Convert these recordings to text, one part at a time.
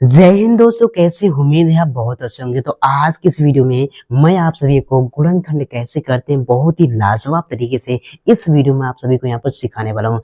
जय हिंद दोस्तों, कैसी उम्मीद है आप बहुत अच्छे होंगे। तो आज की इस वीडियो में मैं आप सभी को गुणनखंड कैसे करते हैं बहुत ही लाजवाब तरीके से इस वीडियो में आप सभी को यहाँ पर सिखाने वाला हूँ।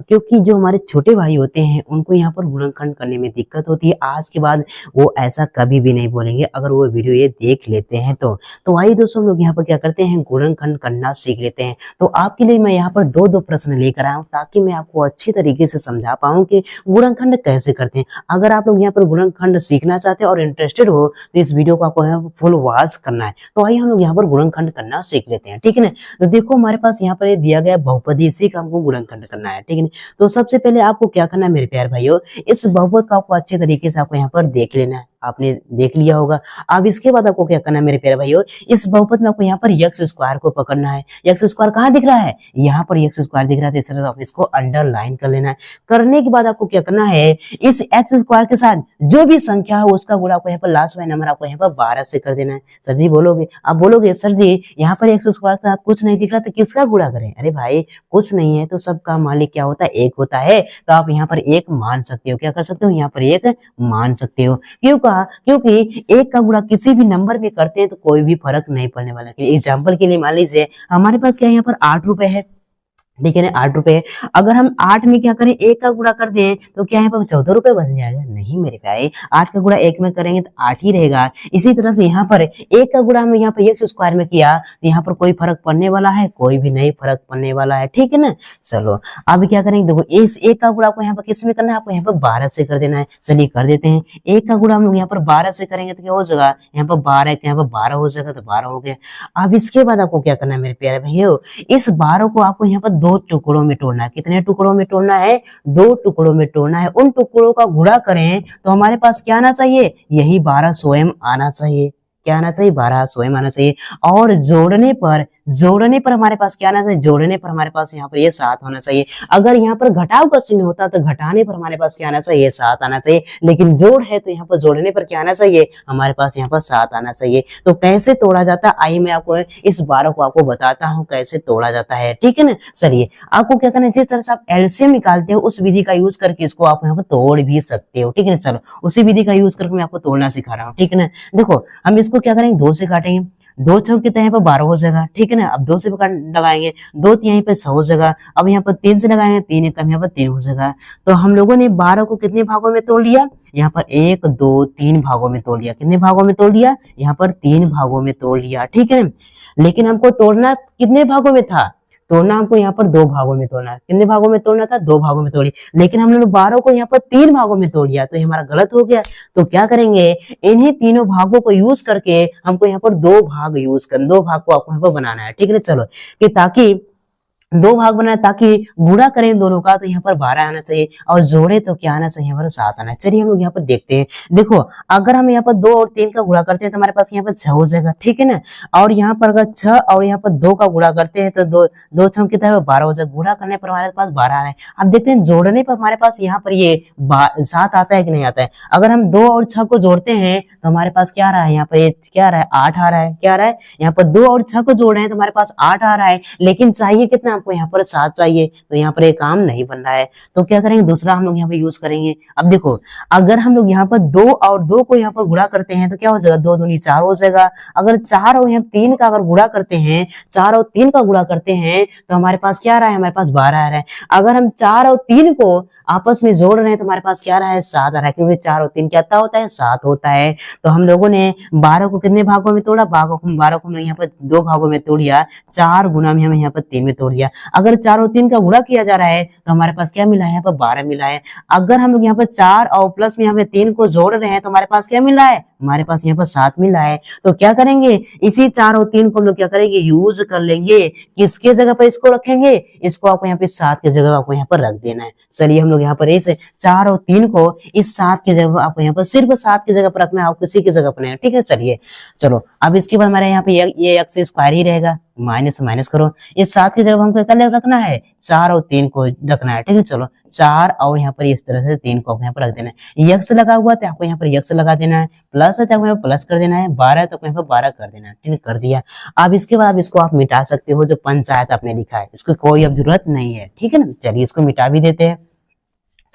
क्योंकि जो हमारे छोटे भाई होते हैं उनको यहाँ पर गुणनखंड करने में दिक्कत होती है। आज के बाद वो ऐसा कभी भी नहीं बोलेंगे अगर वो वीडियो ये देख लेते हैं तो आइए दोस्तों, हम लोग यहाँ पर क्या करते हैं, गुणनखंड करना सीख लेते हैं। तो आपके लिए मैं यहाँ पर दो प्रश्न लेकर आया हूँ ताकि मैं आपको अच्छी तरीके से समझा पाऊँ कि गुणनखंड कैसे करते हैं। अगर आप लोग यहाँ पर गुणनखंड सीखना चाहते हैं और इंटरेस्टेड हो तो इस वीडियो को आपको यहाँ पर फुल वॉच करना है। तो आइए हम लोग यहाँ पर गुणनखंड करना सीख लेते हैं, ठीक है ना। तो देखो हमारे पास यहाँ पर दिया गया बहुपदी, इसी का हमको गुणनखंड करना है, ठीक है ना। तो सबसे पहले आपको क्या करना है मेरे प्यारे भाइयों, इस बहुपद का आपको अच्छे तरीके से आपको यहाँ पर देख लेना है। आपने देख लिया होगा। अब इसके बाद आपको क्या करना है मेरे प्यारे भाइयों, इस बहुपद में आपको यहाँ पर एक्स स्क्वायर को पकड़ना है। एक्स स्क्वायर कहाँ दिख रहा है, यहाँ पर एक्स स्क्वायर दिख रहा है, तो इस तरह से आप इसको अंडरलाइन कर लेना है। करने के बाद आपको क्या करना है, इस एक्स स्क्वायर के साथ जो भी संख्या है उसका गुणा आपको यहाँ पर लास्ट वाला नंबर आपको यहाँ पर 12 से कर देना है। सर जी बोलोगे, आप बोलोगे सर जी यहाँ पर एक्स स्क्वायर के साथ कुछ नहीं दिख रहा तो किसका गुणा करें। अरे भाई कुछ नहीं है तो सबका मालिक क्या होता है, एक होता है। तो आप यहाँ पर एक मान सकते हो, क्या कर सकते हो, यहाँ पर एक मान सकते हो। क्यों कहा, क्योंकि एक का गुणा किसी भी नंबर में करते हैं तो कोई भी फर्क नहीं पड़ने वाला। एग्जाम्पल के लिए मान लीजिए हमारे पास क्या है, यहाँ पर 8 रुपए है, ठीक है ना, 8 रुपए। अगर हम 8 में क्या करें, एक का गुणा कर दें तो क्या है, 14 रुपए बच जाएगा। नहीं मेरे भाई, 8 का गुणा एक में करेंगे तो 8 ही रहेगा। इसी तरह से यहाँ पर एक का गुणा हम यहाँ पर एक्स स्क्वायर में किया तो यहाँ पर कोई फर्क पड़ने वाला है, कोई भी नहीं फर्क पड़ने वाला है, ठीक है ना। चलो अब क्या करेंगे, देखो इस एक का गुणा आपको यहाँ पर किस में करना है, आपको यहाँ पर 12 से कर देना है। चलिए कर देते हैं। एक का गुणा हम लोग यहाँ पर 12 से करेंगे तो क्या हो जाएगा, यहाँ पर 12 यहाँ पर 12 हो जाएगा, तो 12 हो गया। अब इसके बाद आपको क्या करना है मेरे प्यारे भैया, इस 12 को आपको यहाँ पर 2 टुकड़ों में तोड़ना है। कितने टुकड़ों में तोड़ना है, 2 टुकड़ों में तोड़ना है। उन टुकड़ों का गुणा करें तो हमारे पास क्या आना चाहिए, यही 12 स्वयं आना चाहिए। क्या आना चाहिए, 12 स्वयं आना चाहिए। और जोड़ने पर हमारे पास क्या आना चाहिए, जोड़ने पर हमारे पास यहाँ पर ये 7 होना चाहिए। अगर यहाँ पर घटाव का चिन्ह होता तो घटाने पर हमारे पास क्या आना चाहिए, 7 आना चाहिए। लेकिन जोड़ है तो यहाँ पर जोड़ने पर क्या आना चाहिए, हमारे पास यहाँ पर 7 आना चाहिए। तो कैसे तोड़ा जाता है, आइए मैं आपको इस 12 को आपको बताता हूँ कैसे तोड़ा जाता है, ठीक है ना। चलिए आपको क्या करना है, जिस तरह से आप एलसीएम निकालते हो उस विधि का यूज करके इसको आप यहाँ पर तोड़ भी सकते हो, ठीक है ना। चलो उसी विधि का यूज करके मैं आपको तोड़ना सिखा रहा हूँ, ठीक है ना। देखो हम इसको क्या करेंगे, 2 से काटेंगे। 2 छक कितने यहाँ पर 12 हो जाएगा, ठीक है ना। अब 2 से लगाएंगे, 2 यहीं पे 6 हो जाएगा। अब यहाँ पर 3 से लगाएंगे, 3 कम यहाँ पर 3 हो जाएगा। तो हम लोगों ने 12 को कितने भागों में तोड़ लिया, यहाँ पर 1 2 3 भागों में तोड़ लिया। कितने भागों में तोड़ लिया, यहाँ पर 3 भागों में तोड़ लिया, ठीक है। लेकिन हमको तोड़ना कितने भागों में था, तोड़ना हमको यहाँ पर 2 भागों में तोड़ना है। कितने भागों में तोड़ना था, 2 भागों में तोड़ी। लेकिन हमने 12 को यहाँ पर 3 भागों में तोड़ लिया तो ये हमारा गलत हो गया। तो क्या करेंगे, इन्हीं तीनों भागों को यूज करके हमको यहाँ पर 2 भाग दो भाग को आपको यहाँ पर बनाना है, ठीक है ना। चलो कि ताकि 2 भाग बनाए, ताकि गुणा करें दोनों का तो यहाँ पर 12 आना चाहिए और जोड़े तो क्या आना चाहिए, यहाँ पर 7 आना है। चलिए हम लोग यहाँ पर देखते हैं। देखो अगर हम यहाँ पर 2 और 3 का गुणा करते हैं तो हमारे पास यहाँ पर 6 हो जाएगा, ठीक है ना। और यहाँ पर अगर 6 और यहाँ पर 2 का गुणा करते हैं तो 2 6 कितना है, 12 हो जाएगा। गुणा करने पर हमारे पास 12 आ रहा है। अब देखते हैं जोड़ने पर हमारे पास यहाँ पर ये 7 आता है कि नहीं आता है। अगर हम 2 और 6 को जोड़ते हैं तो हमारे पास क्या आ रहा है, यहाँ पर क्या आ रहा है, 8 आ रहा है। क्या आ रहा है, यहाँ पर 2 और 6 को जोड़ रहे हैं तो हमारे पास 8 आ रहा है। लेकिन चाहिए कितना, आपको यहाँ पर 7 चाहिए, तो यहाँ पर एक काम नहीं बन रहा है। तो क्या करेंगे, दूसरा हम लोग यहाँ पे यूज करेंगे। अब देखो अगर हम लोग यहाँ पर 2 और 2 को यहाँ पर गुणा करते हैं तो क्या हो जाएगा, 2 दूनी 4 हो जाएगा। अगर 4 और यहाँ 3 का अगर गुणा करते हैं, 4 और 3 का गुणा करते हैं तो हमारे पास क्या आ रहा है, हमारे पास 12 आ रहा है। अगर हम 4 और 3 को आपस में जोड़ रहे हैं तो हमारे पास क्या आ रहा है, 7 आ रहा है। क्योंकि 4 और 3 क्या होता है, 7 होता है। तो हम लोगों ने 12 को कितने भागों में तोड़ा, 12 को हम यहाँ पर 2 भागों में तोड़ दिया। 4 गुना में हमें यहाँ पर 3 में तोड़ दिया। अगर 4 और 3 का गुणा किया जा रहा है तो हमारे पास क्या मिला है, यहाँ पर 12 मिला है। अगर हम लोग यहाँ पर 4 और प्लस में यहाँ पे 3 को जोड़ रहे हैं तो हमारे पास क्या मिला है, हमारे पास यहाँ पर 7 मिला है। तो क्या करेंगे, इसी 4 और 3 को हम लोग क्या करेंगे, यूज कर लेंगे। किसके जगह पर इसको रखेंगे, इसको आपको यहाँ पे 7 की जगह आपको यहाँ पर रख देना है। चलिए हम लोग यहाँ पर इस 4 और 3 को इस 7 की जगह आपको यहाँ पर सिर्फ 7 की जगह पर रखना है, किसी की जगह पर नहीं, ठीक है। चलिए चलो अब इसके बाद हमारे यहाँ पे ये एक्स स्क्वायर ही रहेगा, माइनस माइनस करो। इस 7 की जगह हमको क्या रखना है, 4 और 3 को रखना है, ठीक है। चलो 4 और यहाँ पर इस तरह से 3 को यहाँ पर रख देना है। यक्स लगा हुआ तो आपको यहाँ पर यक्स लगा देना है, प्लस है तो आपको यहाँ पर प्लस कर देना है, 12 तो यहाँ पर 12 कर देना है, ठीक है, कर दिया। अब इसके बाद इसको आप मिटा सकते हो, जो पंचायत आपने लिखा है इसको कोई अब जरूरत नहीं है, ठीक है ना। चलिए इसको मिटा भी देते हैं।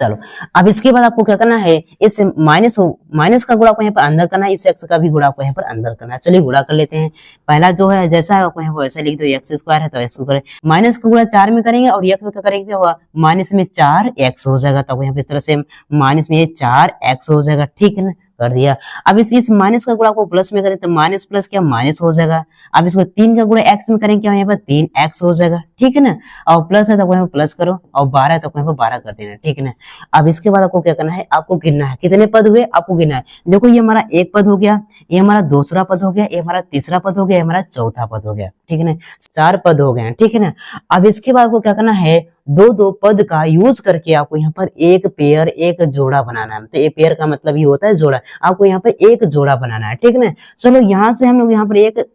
चलो, अब इसके बाद आपको क्या करना है, इस माइनस का गुणा आपको यहाँ पर अंदर करना है, इस एक्स का भी गुणा आपको यहाँ पर अंदर करना है। चलिए गुणा कर लेते हैं। पहला जो है जैसा है आपको यहाँ पर वैसा लिख दो, एक्स स्क्वायर है तो एक्स स्क्वायर, माइनस का गुणा 4 में करेंगे और एक्स का करेंगे हुआ माइनस में 4 एक्स हो जाएगा। तो यहाँ पे इस तरह से माइनस में 4 एक्स हो जाएगा, ठीक है ना, कर दिया। अब इस माइनस का गुणा को प्लस में करें तो माइनस प्लस क्या माइनस हो जाएगा। अब इसको 3 का गुणा एक्स में करेंगे क्या यहाँ पर 3 एक्स हो जाएगा, ठीक है ना। और प्लस है तो यहाँ पर प्लस करो और 12 है तो यहाँ पर 12 कर देना, ठीक है ना। अब इसके बाद आपको क्या करना है, आपको गिनना है कितने पद हुए, आपको गिनना है। देखो ये हमारा एक पद हो गया, ये हमारा दूसरा पद हो गया, ये हमारा तीसरा पद हो गया, ये हमारा चौथा पद हो गया, ठीक है ना। 4 पद हो गए, ठीक है ना। अब इसके बाद आपको क्या करना है, दो पद का यूज करके आपको यहाँ पर एक पेयर एक जोड़ा बनाना है। तो एक पेयर का मतलब ये होता है जोड़ा, आपको यहाँ पर एक जोड़ा बनाना है, ठीक है ना। चलो यहाँ से हम लोग यहाँ पर एक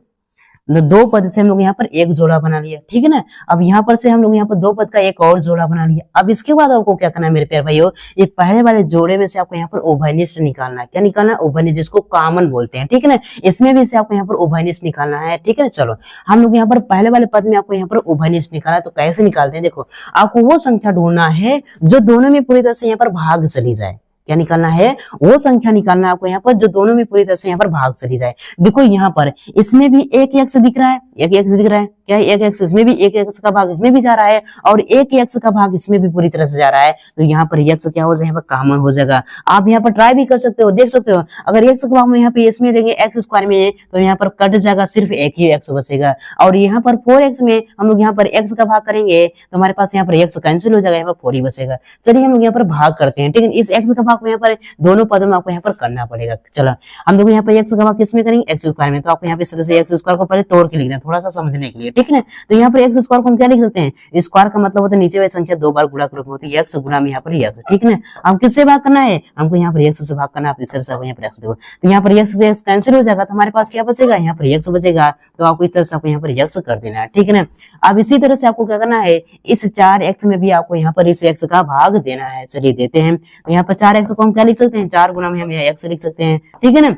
दो पद से हम लोग यहाँ पर एक जोड़ा बना लिया, ठीक है ना। अब यहाँ पर से हम लोग यहाँ पर दो पद का एक और जोड़ा बना लिया। अब इसके बाद आपको क्या करना है मेरे प्यारे भाइयों, ये पहले वाले जोड़े में से आपको यहाँ पर उभयनिष्ठ निकालना है। क्या निकालना है, उभयनिष्ठ, जिसको कॉमन बोलते हैं, ठीक है ना। इसमें भी से आपको यहाँ पर उभयनिष्ठ निकालना है, ठीक है। चलो हम लोग यहाँ पर पहले वाले पद में आपको यहाँ पर उभयनिष्ठ निकाला, तो कैसे निकालते हैं, देखो आपको वो संख्या ढूंढना है जो दोनों में पूरी तरह से यहाँ पर भाग चली जाए। क्या निकालना है, वो संख्या निकालना है आपको यहाँ पर जो दोनों में पूरी तरह से यहाँ पर भाग चली जाए। देखो यहाँ पर इसमें भी एक एक्स दिख रहा है, एक एक्स दिख रहा है, क्या है, एक एक्स, इसमें भी एक एक्स का भाग इसमें भी जा रहा है और एक एक्स का भाग इसमें भी पूरी तरह से जा रहा है। तो यहाँ पर एक्स क्या हो जाएगा, यहाँ पर कॉमन हो जाएगा। आप यहाँ पर ट्राई भी कर सकते हो, देख सकते हो, अगर एक्स का भाग में यहाँ पे इसमें देंगे एक्स स्क्वायर में तो यहाँ पर कट जाएगा, सिर्फ एक ही एक्स बचेगा। और यहाँ पर 4x में हम लोग यहाँ पर एक्स का भाग करेंगे तो हमारे पास यहाँ पर एक्स कैंसिल हो जाएगा, यहाँ पर 4 ही बचेगा। चलिए हम लोग यहाँ पर भाग करते हैं, ठीक है। इस एक्स का भाग में यहाँ पर दोनों पदों में आपको यहाँ पर करना पड़ेगा। चलो हम लोग यहाँ पर एक्स का भाग किसमें करेंगे, एक्स स्क्वायर में। तो आपको यहाँ पे इस तरह से एक्स स्क्वायर को पहले तोड़ के लिखना है, थोड़ा सा समझने के लिए, ठीक है ना। तो यहाँ पर एक्स स्क्वायर को हम क्या लिख सकते हैं, स्क्वायर का मतलब होता है नीचे वाली संख्या दो बार गुणा करो, होती है एक्स गुणा में यहाँ पर एक्स, ठीक है ना। हम किससे भाग करना है, हमको यहाँ पर एक्स से भाग करना है, इस तरह से यहाँ पर एक्स देखो, तो यहाँ पर एक्स से एक्स कैंसिल हो जाएगा, तो हमारे पास क्या बचेगा, यहाँ पर एक्स बचेगा। तो आपको इस तरह से आपको यहाँ पर एक्स कर देना है, ठीक है ना। अब इसी तरह से आपको क्या करना है, इस 4x में भी आपको यहाँ पर इस x का भाग देना है। चलिए देते हैं। तो यहाँ पर 4x को हम क्या लिख सकते हैं, 4 गुना में हम x लिख सकते हैं, ठीक है ना।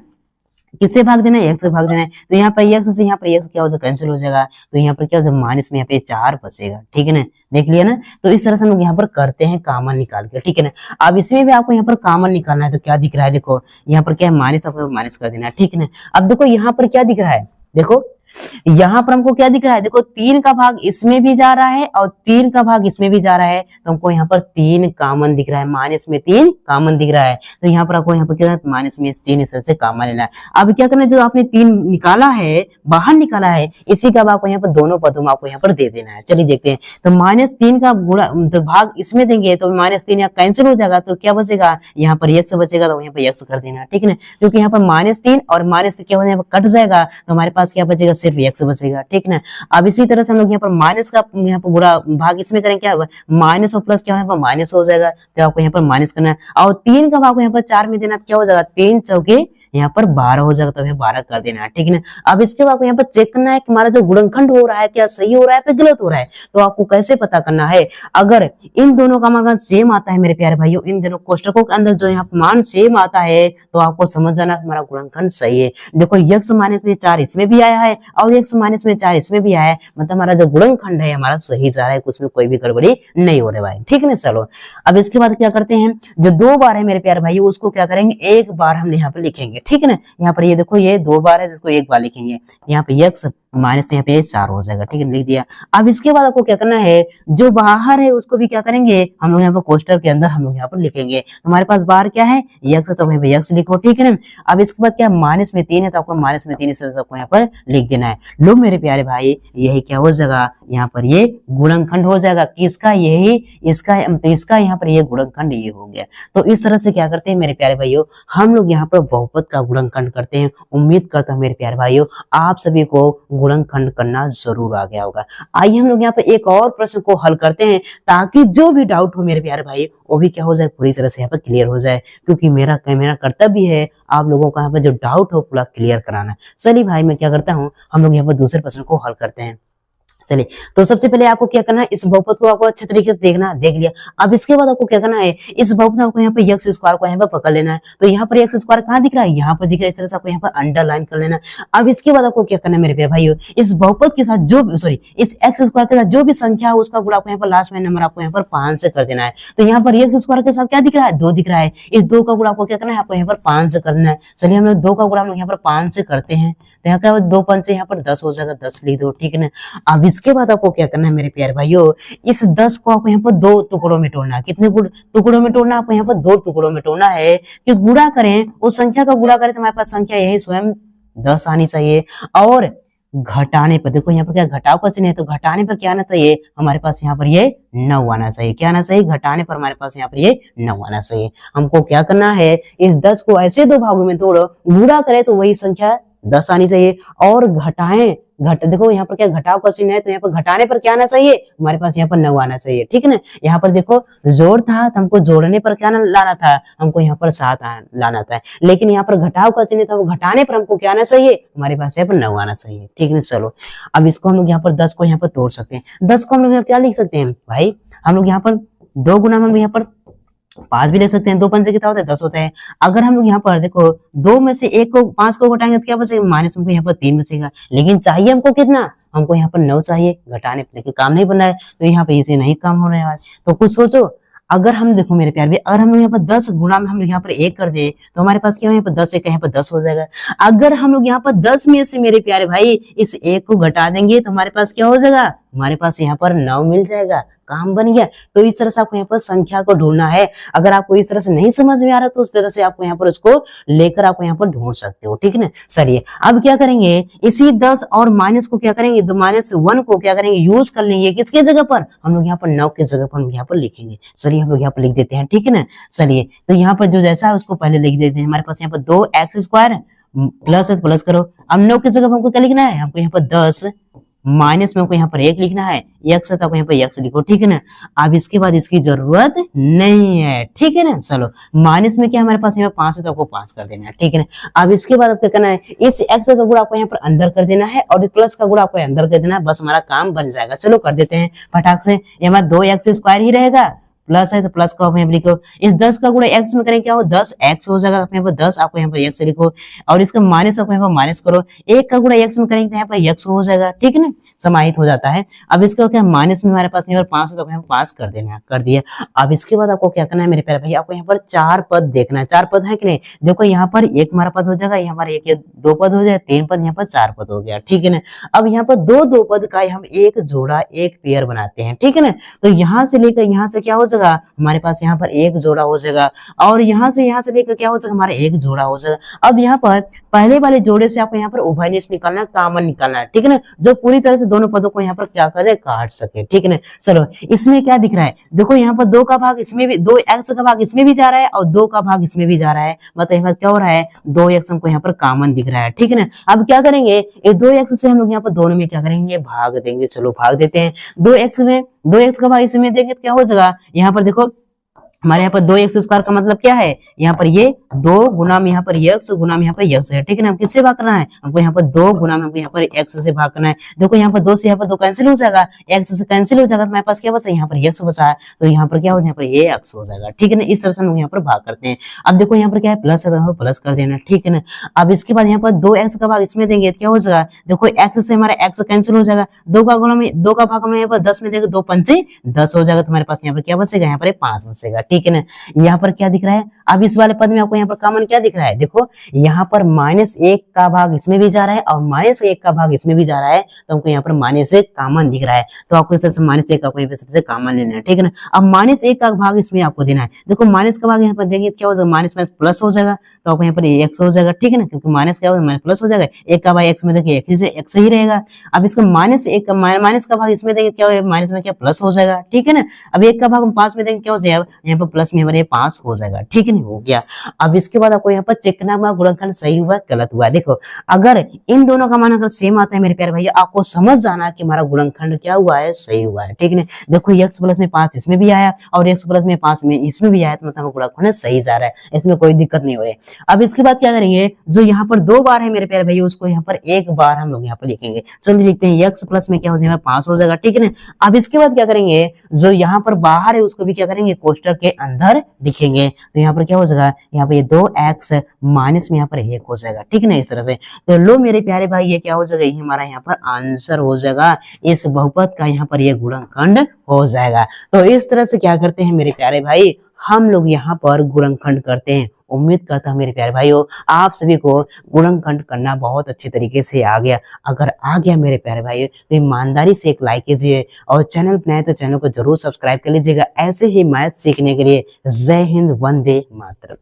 किससे भाग देना है, x से भाग देना है। तो यहाँ पर x से यहाँ पर x क्या हो जाएगा, कैंसिल हो जाएगा। तो यहाँ पर क्या हो जाएगा, माइनस में यहाँ पे 4 बचेगा, ठीक है ना। देख लिया ना। तो इस तरह से हम लोग यहाँ पर करते हैं कॉमन निकाल के, ठीक है ना। अब इसमें भी आपको यहाँ पर कॉमन निकालना है। तो क्या दिख रहा है, देखो यहाँ पर क्या है, माइनस, आपको माइनस कर देना है, ठीक है ना। अब देखो यहाँ पर क्या दिख रहा है, देखो यहाँ पर हमको क्या दिख रहा है, देखो 3 का भाग इसमें भी जा रहा है और 3 का भाग इसमें भी जा रहा है। तो हमको यहाँ पर 3 कॉमन दिख रहा है, माइनस में 3 कॉमन दिख रहा है। तो यहाँ पर आपको यहाँ पर क्या है, माइनस में 3 इस तरह से कॉमन लेना है। अब क्या करना है, जो आपने 3 निकाला है, बाहर निकाला है, इसी का आपको यहाँ पर दोनों पदों में आपको यहाँ पर दे देना है। चलिए देखते हैं। तो -3 का गुणा तो भाग इसमें देंगे तो -3 यहाँ कैंसिल हो जाएगा। तो क्या बचेगा, यहाँ पर x बचेगा, तो यहाँ पर x कर देना, ठीक है ना। क्योंकि यहाँ पर -3 और -3 क्या हो जाएगा, कट जाएगा, तो हमारे पास क्या बचेगा, सिर्फ x बचेगा, ठीक ना। अब इसी तरह से हम लोग यहाँ पर माइनस का यहाँ पर गुणा भाग इसमें करें, क्या माइनस और प्लस क्या है, माइनस हो जाएगा। तो आपको यहाँ पर माइनस करना है और 3 का भाग यहाँ पर 4 में देना, क्या हो जाएगा, 3 चौके यहाँ पर 12 हो जाएगा। तो हमें 12 कर देना है, ठीक है ना। अब इसके बाद यहाँ पर चेक करना है कि हमारा जो गुणनखंड हो रहा है क्या सही हो रहा है या गलत हो रहा है। तो आपको कैसे पता करना है, अगर इन दोनों का मान सेम आता है मेरे प्यारे भाइयों, इन दोनों कोष्टकों के अंदर जो यहाँ मान सेम आता है, तो आपको समझ जाना हमारा गुणनखंड सही है। देखो x माइनस में 4 इसमें भी आया है और x माइनस में 4 इसमें भी आया है, मतलब हमारा जो गुणनखंड है हमारा सही जा रहा है, उसमें कोई भी गड़बड़ी नहीं हो रहा है, ठीक है ना। चलो अब इसके बाद क्या करते हैं, जो 2 बार है मेरे प्यारे भाइयों उसको क्या करेंगे, एक बार हम यहाँ पर लिखेंगे, ठीक है ना। यहाँ पर ये देखो ये 2 बार है, जिसको एक बार लिखेंगे। यहाँ पे x माइनस में यहाँ पे 4 हो जाएगा, ठीक है, लिख दिया। अब इसके बाद आपको क्या करना है, जो बाहर है उसको भी क्या करेंगे, हम लोग यहाँ पर कोष्टक के अंदर हम लोग यहाँ पर लिखेंगे। हमारे पास बाहर क्या है, x, तो वहीं पे x लिखो, ठीक है ना। अब इसके बाद क्या, माइनस में 3 है तो आपको माइनस में 3 इस तरह से आपको यहाँ पर लिख देना है। लो मेरे प्यारे भाई, यही क्या हो जाएगा, यहाँ पर ये गुणनखंड हो जाएगा। किसका, यही इसका, तो इसका यहाँ पर ये गुणनखंड ये हो गया। तो इस तरह से क्या करते हैं मेरे प्यारे भाइयों, हम लोग यहाँ पर बहुपद का गुणनखंड करते हैं। उम्मीद करता हूँ मेरे प्यारे भाइयों आप सभी को गुणनखंड करना जरूर आ गया होगा। आइए हम लोग यहाँ पे एक और प्रश्न को हल करते हैं, ताकि जो भी डाउट हो मेरे प्यारे भाई वो भी क्या हो जाए, पूरी तरह से यहाँ पर क्लियर हो जाए। क्योंकि मेरा कर्तव्य है आप लोगों का यहाँ पर जो डाउट हो पूरा क्लियर कराना। चलिए भाई मैं क्या करता हूँ, हम लोग यहाँ पर दूसरे प्रश्न को हल करते हैं। चलिए, तो सबसे पहले आपको क्या करना है, इस बहुपद को आपको अच्छे तरीके से देखना है, देख लिया। अब इसके बाद आपको क्या करना है, इस बहुपद में आपको यहाँ पे एक्स स्क्वायर को यहाँ पे पकड़ लेना है। तो यहाँ पर एक्स स्क्वायर कहाँ दिख रहा है, यहाँ पर दिख रहा है, इस तरह से आपको यहाँ पर अंडरलाइन कर लेना है। अब इसके बाद आपको क्या करना है मेरे प्यारे भाइयों, इस बहुपद के साथ जो सॉरी इस एक्स स्क्वायर के साथ जो भी संख्या है उसका गुणा आपको यहाँ पर लास्ट में नंबर आपको यहाँ पर 5 से कर देना है। तो यहाँ पर एक्स स्क्वायर के साथ क्या दिख रहा है, 2 दिख रहा है। इस 2 का गुणा आपको क्या करना है, आपको यहाँ पर 5 से कर देना है। चलिए हम लोग 2 का गुणा हम लोग यहाँ पर 5 से करते हैं। तो यहाँ क्या 2 5 से यहाँ पर 10 हो जाएगा, 10 लिख दो, ठीक है ना। अब इसके बाद आपको क्या करना है मेरे प्यारे भाइयों, इस 10 को आपको यहाँ पर 2 टुकड़ों में तोड़ना है। कितने टुकड़ों में तोड़ना है, आपको यहाँ पर 2 टुकड़ों में तोड़ना है। कि गुणा करें, उस संख्या का गुणा करें तो हमारे पास संख्या यही स्वयं 10 आनी चाहिए। और घटाने पर देखो यहाँ पर क्या घटाव का चिन्ह है, तो घटाने पर क्या आना चाहिए, हमारे पास यहाँ पर ये 9 आना चाहिए। क्या आना चाहिए, घटाने पर हमारे पास यहाँ पर ये 9 आना चाहिए। हमको क्या करना है, इस 10 को ऐसे 2 भागों में तोड़ो, गुणा करें तो वही संख्या 10 आनी चाहिए। और घटाएं, देखो यहाँ पर क्या घटाव का चिन्ह है, तो यहाँ पर घटाने पर क्या आना चाहिए, हमारे पास यहाँ पर 9 आना चाहिए, ठीक है ना। यहाँ पर देखो जोड़ था तो हमको जोड़ने पर क्या लाना था, हमको यहाँ पर 7 लाना था। लेकिन यहाँ पर घटाव का चिन्ह था, वो घटाने पर हमको क्या आना चाहिए, हमारे पास यहाँ पर 9 आना चाहिए, ठीक है। चलो अब इसको हम लोग यहाँ पर 10 को यहाँ पर तोड़ सकते हैं। 10 को हम लोग क्या लिख सकते हैं भाई, हम लोग यहाँ पर 2 गुना हम यहाँ पर 5 भी ले सकते हैं। 2 5 से कितना होता है, 10 होता है। अगर हम लोग यहाँ पर देखो 2 में से 1 को 5 को घटाएंगे तो क्या बचेगा, माइनस हमको यहाँ पर 3 बचेगा। लेकिन चाहिए हमको कितना, हमको यहाँ पर 9 चाहिए। घटाने पर लेकिन काम नहीं बन रहा है, तो यहाँ पे इसे नहीं काम होने वाला। तो कुछ सोचो, अगर हम देखो मेरे प्यार भी, अगर हम यहाँ पर 10 गुणा में हम यहाँ पर 1 कर दे तो हमारे पास क्या हो, यहाँ पर 10 1 यहाँ पर 10 हो जाएगा। अगर हम लोग यहाँ पर 10 में से मेरे प्यारे भाई इस 1 को घटा देंगे तो हमारे पास क्या हो जाएगा, हमारे पास यहाँ पर 9 मिल जाएगा। काम बन गया। तो इस तरह से आपको यहाँ पर संख्या को ढूंढना है। अगर आपको इस तरह से नहीं समझ में आ रहा तो उस तरह से आपको यहाँ पर उसको लेकर आपको यहाँ पर ढूंढ सकते हो, ठीक है ना। चलिए अब क्या करेंगे, इसी 10 और माइनस को क्या करेंगे, -1 को क्या करेंगे, यूज कर लेंगे किसके जगह पर, हम लोग यहाँ पर 9 की जगह पर हम यहाँ पर लिखेंगे। चलिए हम लोग यहाँ पर लिख देते हैं, ठीक है ना। चलिए तो यहाँ पर जो जैसा है उसको पहले लिख देते हैं। हमारे पास यहाँ पर 2x² प्लस है, प्लस करो। अब 9 की जगह पर हमको क्या लिखना है, हमको यहाँ पर 10 माइनस में हमको यहाँ पर 1 लिखना है, x है तो आपको यहाँ पर x लिखो, ठीक है ना। अब इसके बाद इसकी जरूरत नहीं है, ठीक है ना। चलो माइनस में क्या हमारे पास यहाँ 5 है तो आपको 5 कर देना है, ठीक है ना। अब इसके बाद आपको क्या करना है, इस x का गुणा आपको यहाँ पर अंदर कर देना है और इस प्लस का गुणा आपको अंदर कर देना है, बस हमारा काम बन जाएगा। चलो कर देते हैं फटाक से। ये हमारा 2x² ही रहेगा, प्लस है तो प्लस को आप यहाँ लिखो। इस 10 का गुणा x में करें क्या हो, 10x हो जाएगा। आप यहाँ पर 10 आपको यहाँ पर x लिखो और इसका माइनस आपको यहाँ पर माइनस करो। 1 का गुणा x में करेंगे तो यहाँ पर x हो जाएगा, ठीक है ना, समाहित हो जाता है। अब इसका क्या माइनस में हमारे पास यहाँ पर 5 है तो यहाँ पर 5 कर देना है, कर दिया। अब इसके बाद आपको क्या करना है मेरे प्यारे भाई, आपको यहाँ पर 4 पद देखना है। 4 पद है कि नहीं, देखो यहाँ पर 1 हमारा पद हो जाएगा, यहाँ पर 1 2 पद हो जाए, 3 पद, यहाँ पर 4 पद हो गया, ठीक है ना। अब यहाँ पर 2 पद का हम एक जोड़ा एक पेयर बनाते हैं, ठीक है ना। तो यहाँ से लेकर यहाँ से क्या हो जाएगा, हमारे पास यहाँ पर एक जोड़ा हो जाएगा और यहाँ से लेकर क्या हो जाएगा, हमारा एक जोड़ा हो जाएगा। अब यहाँ पर पहले वाले जोड़े से आपको यहाँ पर उभयनिष्ठ निकालना है, कॉमन निकालना है, ठीक है ना, जो पूरी तरह से दोनों पदों को यहाँ पर क्या करे, काट सके, ठीक है ना। चलो इसमें क्या दिख रहा है, देखो यहाँ पर 2 का भाग इसमें भी, 2x का भाग इसमें भी जा रहा है और 2 का भाग इसमें भी जा रहा है। मतलब यहाँ क्या हो रहा है, 2x हमको यहाँ पर कॉमन दिख रहा है, ठीक है ना। अब क्या करेंगे, ये 2x से हम लोग यहाँ पर दोनों में क्या करेंगे, भाग देंगे। चलो भाग देते हैं। 2x का भाग इसमें देंगे तो क्या हो जाएगा, यहाँ पर देखो हमारे यहाँ पर 2x² का मतलब क्या है, यहाँ पर ये 2 गुना में यहाँ पर x गुना में यहाँ पर x है, ठीक है ना। हम किससे भाग करना है, हमको यहाँ पर 2 गुना में हमको यहाँ पर x से भाग करना है। देखो यहाँ पर 2 से यहाँ पर 2 कैंसिल हो जाएगा, x से कैंसिल हो जाएगा, तो हमारे पास क्या बचा, यहाँ पर x बचा है, तो यहाँ पर क्या हो जाएगा, यहाँ पर ये x हो जाएगा, ठीक है ना। इस तरह से हम लोग यहाँ पर भाग करते हैं। अब देखो यहाँ पर क्या है, प्लस है तो प्लस कर देना, ठीक है ना। अब इसके बाद यहाँ पर 2x का भाग इसमें देंगे क्या हो जाएगा, देखो x से हमारा x कैंसिल हो जाएगा, 2 का गुणा में 2 का भाग हम यहाँ पर 10 में देंगे, 2 पंचे 10 हो जाएगा, तो हमारे पास यहाँ पर क्या बचेगा, यहाँ पर 5 बचेगा, ठीक है ना। यहाँ पर क्या दिख रहा है, अब इस वाले पद में आपको यहाँ पर कॉमन क्या दिख रहा है, देखो यहाँ पर -1 का भाग इसमें भी जा रहा है और -1 का भाग इसमें भी जा रहा है, तो हमको यहाँ पर -1 कॉमन दिख रहा है। तो आपको इस तरह से -1 का यहाँ पे कॉमन लेना है, ठीक है ना। अब -1 का भाग इसमें आपको देना है। देखो माइनस का भाग यहाँ पर देंगे क्या हो जाएगा, माइनस में प्लस हो जाएगा, तो आपको यहाँ पर x हो जाएगा, ठीक है ना, क्योंकि माइनस क्या होगा, माइनस प्लस हो जाएगा। 1 का भाग x में देखिए x ही रहेगा। अब इसको माइनस का भाग इसमें देंगे क्या होगा, माइनस में क्या प्लस हो जाएगा, ठीक है ना। अब 1 का भाग हम 5 में देंगे क्या हो जाएगा, यहाँ यहाँ पर प्लस में हमारे पास हो जाएगा, ठीक है नहीं, हो गया। अब इसके बाद आपको यहाँ पर चेक करना हमारा गुणनखंड सही हुआ गलत हुआ। देखो अगर इन दोनों का मान अगर सेम आता है मेरे प्यारे भैया, आपको समझ जाना कि हमारा गुणनखंड क्या हुआ है, सही हुआ है, ठीक है। देखो x प्लस में 5 इसमें भी आया और x प्लस में 5 में इसमें भी आया, तो मतलब गुणनखंड सही जा रहा है, इसमें कोई दिक्कत नहीं हो रही। अब इसके बाद क्या करेंगे, जो यहाँ पर 2 बार है मेरे प्यारे भैया उसको यहाँ पर 1 बार हम लोग यहाँ पर लिखेंगे। चलो लिखते हैं x प्लस में क्या हो जाएगा 5 हो जाएगा, ठीक है ना। अब इसके बाद क्या करेंगे, जो यहाँ पर बाहर है उसको भी क्या करेंगे कोष्टक के अंदर लिखेंगे, तो यहाँ पर क्या हो जाएगा, यहाँ पर ये 2x माइनस में यहाँ पर 1 हो जाएगा, ठीक है ना, इस तरह से। तो लो मेरे प्यारे भाई ये क्या हो जाएगा, ये हमारा यहाँ पर आंसर हो जाएगा, इस बहुपद का यहाँ पर ये गुणनखंड हो जाएगा। तो इस तरह से क्या करते हैं मेरे प्यारे भाई, हम लोग यहाँ पर गुणनखंड करते हैं। उम्मीद करता हूँ मेरे प्यारे भाइयों आप सभी को गुणनखंड करना बहुत अच्छे तरीके से आ गया। अगर आ गया मेरे प्यारे भाइयों तो ईमानदारी से एक लाइक कीजिए और चैनल पर नए तो चैनल को जरूर सब्सक्राइब कर लीजिएगा ऐसे ही मैथ सीखने के लिए। जय हिंद, वंदे मातरम।